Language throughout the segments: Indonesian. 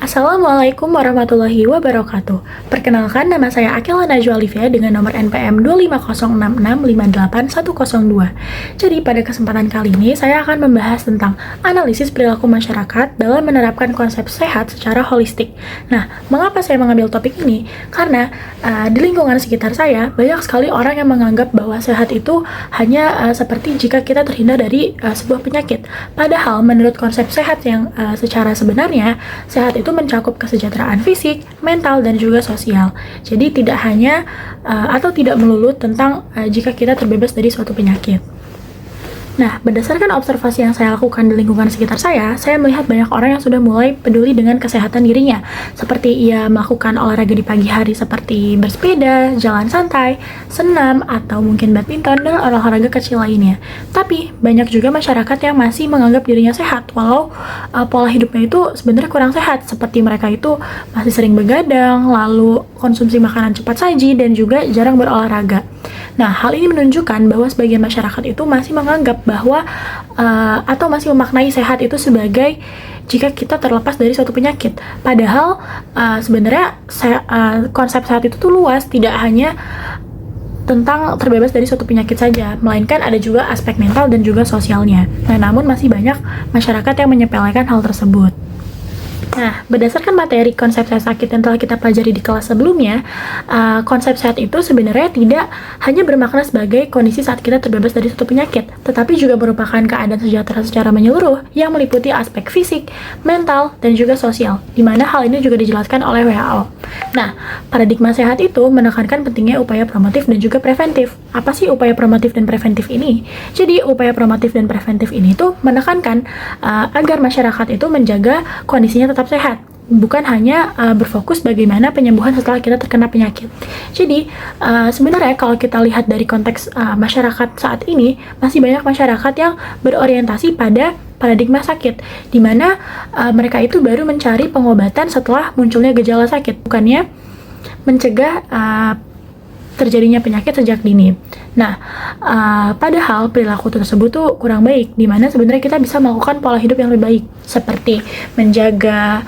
Assalamualaikum warahmatullahi wabarakatuh. Perkenalkan, nama saya Akila Najwa Olivia dengan nomor NPM 25066581102. Jadi pada kesempatan kali ini saya akan membahas tentang analisis perilaku masyarakat dalam menerapkan konsep sehat secara holistik. Nah, mengapa saya mengambil topik ini? Karena di lingkungan sekitar saya banyak sekali orang yang menganggap bahwa sehat itu hanya seperti jika kita terhindar dari sebuah penyakit. Padahal menurut konsep sehat yang secara sebenarnya, sehat itu mencakup kesejahteraan fisik, mental, dan juga sosial. Jadi tidak hanya atau tidak melulu tentang jika kita terbebas dari suatu penyakit. Nah, berdasarkan observasi yang saya lakukan di lingkungan sekitar saya melihat banyak orang yang sudah mulai peduli dengan kesehatan dirinya, seperti ia melakukan olahraga di pagi hari seperti bersepeda, jalan santai, senam, atau mungkin badminton, dan olahraga kecil lainnya. Tapi, banyak juga masyarakat yang masih menganggap dirinya sehat, walau pola hidupnya itu sebenarnya kurang sehat, seperti mereka itu masih sering begadang, lalu konsumsi makanan cepat saji, dan juga jarang berolahraga. Nah, hal ini menunjukkan bahwa sebagian masyarakat itu masih menganggap bahwa atau masih memaknai sehat itu sebagai jika kita terlepas dari suatu penyakit. Padahal sebenarnya konsep sehat itu tuh luas, tidak hanya tentang terbebas dari suatu penyakit saja, melainkan ada juga aspek mental dan juga sosialnya. Nah, namun masih banyak masyarakat yang menyepelekan hal tersebut. Nah, berdasarkan materi konsep sehat sakit yang telah kita pelajari di kelas sebelumnya, konsep sehat itu sebenarnya tidak hanya bermakna sebagai kondisi saat kita terbebas dari suatu penyakit, tetapi juga merupakan keadaan sejahtera secara menyeluruh yang meliputi aspek fisik, mental, dan juga sosial, di mana hal ini juga dijelaskan oleh WHO. Nah, paradigma sehat itu menekankan pentingnya upaya promotif dan juga preventif. Apa sih upaya promotif dan preventif ini? Jadi, upaya promotif dan preventif ini tuh menekankan agar masyarakat itu menjaga kondisinya tetap sehat, bukan hanya berfokus bagaimana penyembuhan setelah kita terkena penyakit. Jadi, sebenarnya kalau kita lihat dari konteks masyarakat saat ini, masih banyak masyarakat yang berorientasi pada paradigma sakit, di mana mereka itu baru mencari pengobatan setelah munculnya gejala sakit, bukannya mencegah terjadinya penyakit sejak dini. Nah, padahal perilaku tersebut tuh kurang baik, di mana sebenarnya kita bisa melakukan pola hidup yang lebih baik, seperti menjaga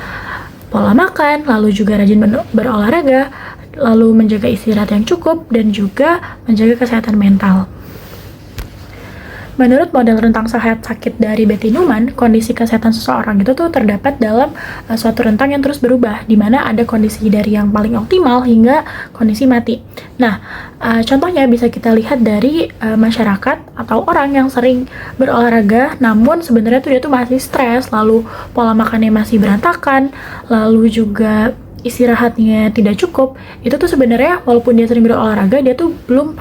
pola makan, lalu juga rajin berolahraga, lalu menjaga istirahat yang cukup, dan juga menjaga kesehatan mental. Menurut model rentang sehat sakit dari Betty Newman, kondisi kesehatan seseorang itu tuh terdapat dalam suatu rentang yang terus berubah, di mana ada kondisi dari yang paling optimal hingga kondisi mati. Nah, contohnya bisa kita lihat dari masyarakat atau orang yang sering berolahraga, namun sebenarnya tuh dia tuh masih stres, lalu pola makannya masih berantakan, lalu juga istirahatnya tidak cukup. Itu tuh sebenarnya walaupun dia sering berolahraga, dia tuh belum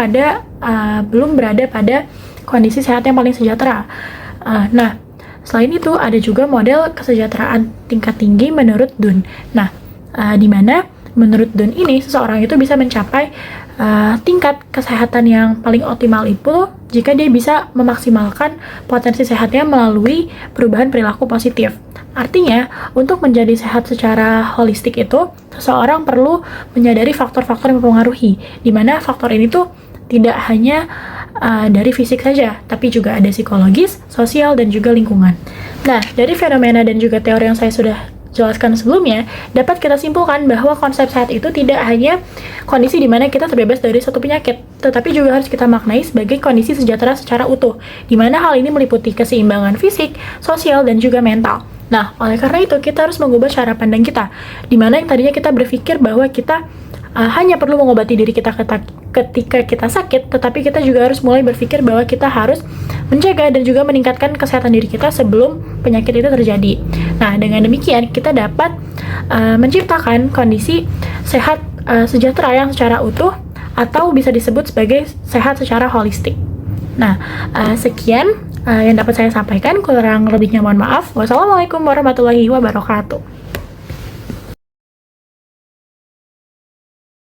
berada pada kondisi sehat yang paling sejahtera. Nah, selain itu ada juga model kesejahteraan tingkat tinggi menurut Dunn. Nah, di mana menurut Dunn ini seseorang itu bisa mencapai tingkat kesehatan yang paling optimal itu jika dia bisa memaksimalkan potensi sehatnya melalui perubahan perilaku positif. Artinya, untuk menjadi sehat secara holistik itu, seseorang perlu menyadari faktor-faktor yang mempengaruhi, di mana faktor ini tuh tidak hanya dari fisik saja, tapi juga ada psikologis, sosial, dan juga lingkungan. Nah, dari fenomena dan juga teori yang saya sudah jelaskan sebelumnya, dapat kita simpulkan bahwa konsep sehat itu tidak hanya kondisi di mana kita terbebas dari suatu penyakit, tetapi juga harus kita maknai sebagai kondisi sejahtera secara utuh, di mana hal ini meliputi keseimbangan fisik, sosial, dan juga mental. Nah, oleh karena itu, kita harus mengubah cara pandang kita, di mana yang tadinya kita berpikir bahwa kita hanya perlu mengobati diri kita ketika kita sakit, tetapi kita juga harus mulai berpikir bahwa kita harus menjaga dan juga meningkatkan kesehatan diri kita sebelum penyakit itu terjadi. Nah, dengan demikian kita dapat menciptakan kondisi sehat sejahtera yang secara utuh, atau bisa disebut sebagai sehat secara holistik. Nah, sekian yang dapat saya sampaikan, kurang lebihnya mohon maaf. Wassalamualaikum warahmatullahi wabarakatuh.